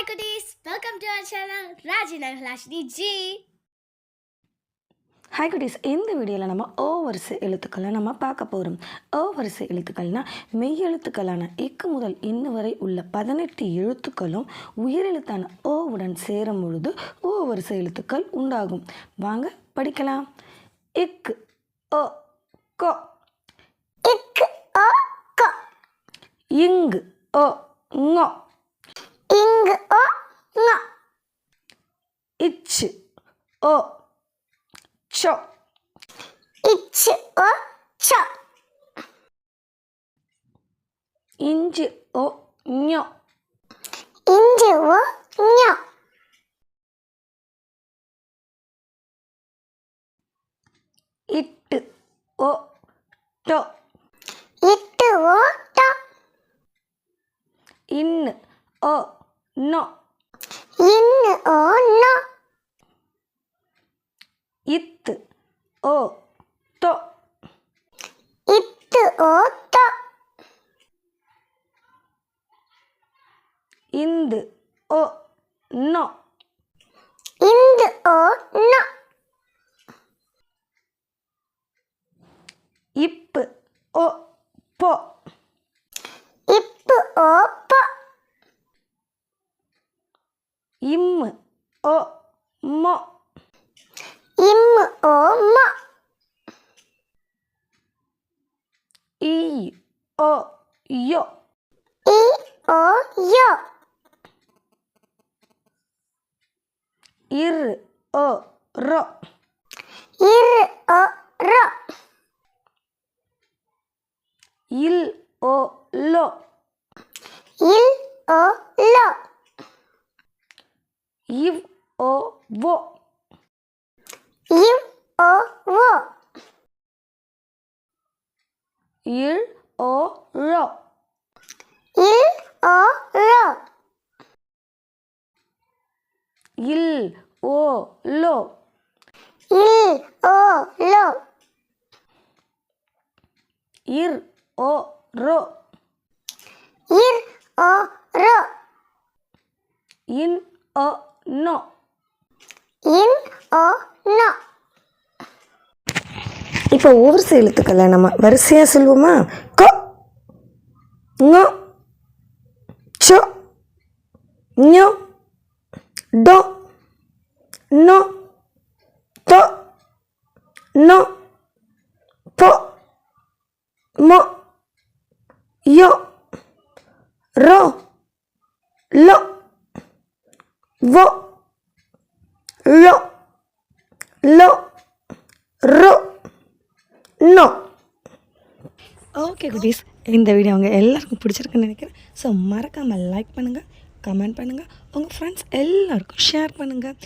cuties, welcome to our channel Rajina Lashni G. Hi குட்டீஸ், இந்த வீடியோவில் நம்ம ஓ வரிசை எழுத்துக்களை நம்ம பார்க்க போகிறோம். ஓ வரிசை எழுத்துக்கள்னால் மெய் எழுத்துக்களான இக்கு முதல் இன்னு வரை உள்ள 18 எழுத்துக்களும் உயிரெழுத்தான ஓவுடன் சேரும் பொழுது ஓ வரிசை எழுத்துக்கள் உண்டாகும். வாங்க படிக்கலாம். இக்கு ஓ கோ, இக்கு ஓ கோ, இங்கு ஓ ngோ, இங்கு ஓ ngோ, இச்சு ஓ சோ, இச்சு ஓ சோ, இஞ்சு ஓ ஞோ, இஞ்சு ஓ ஞோ, இட்டு ஓ டோ, இட்டு ஓ டோ, இன்னு ஓ நோ, இன்னு ஓ நோ, இத்து ஓ தோ, இத்து ஓ தோ, இந்து ஓ நோ, இந்து ஓ நோ, இப்பு ஓ போ, இப்பு ஓ போ, இம்மு ஓ மோ, இம்மு ஓ மோ, ஈ ஓ யோ, இ ஓ யோ, இரு ஓ ரோ, இரு ஓ ரோ, இல் ஓ லோ, இல் ஓ லோ, இவ் ஓ வோ, இவ் ஓ வோ, இல் ஓ ரோ, இல் ஓ ரோ, இல் ஓ லோ, இல் ஓ லோ, இர் ஓ ரோ, இர் ஓ ரோ, இன் ஓ நோ. இன் ஓ நோ. இப்போ ஓவரிசை எழுத்துக்களை நம்ம வரிசையாக சொல்லுவோமா? கோ ngோ சோ ஞோ டோ நோ தோ நோ போ மோ யோ ரோ லோ வோ லோ லோ ரோ நோ. ஓகே குட்டீஸ், இந்த வீடியோ அவங்க எல்லாருக்கும் பிடிச்சிருக்குன்னு நினைக்கிறேன். ஸோ மறக்காமல் லைக் பண்ணுங்கள், கமெண்ட் பண்ணுங்கள், உங்கள் ஃப்ரெண்ட்ஸ் எல்லாருக்கும் ஷேர் பண்ணுங்கள்.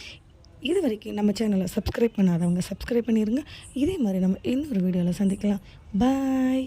இது வரைக்கும் நம்ம சேனலை சப்ஸ்கிரைப் பண்ணாதவங்க சப்ஸ்கிரைப் பண்ணிடுங்க. இதே மாதிரி நம்ம இன்னொரு வீடியோவில் சந்திக்கலாம். பாய்.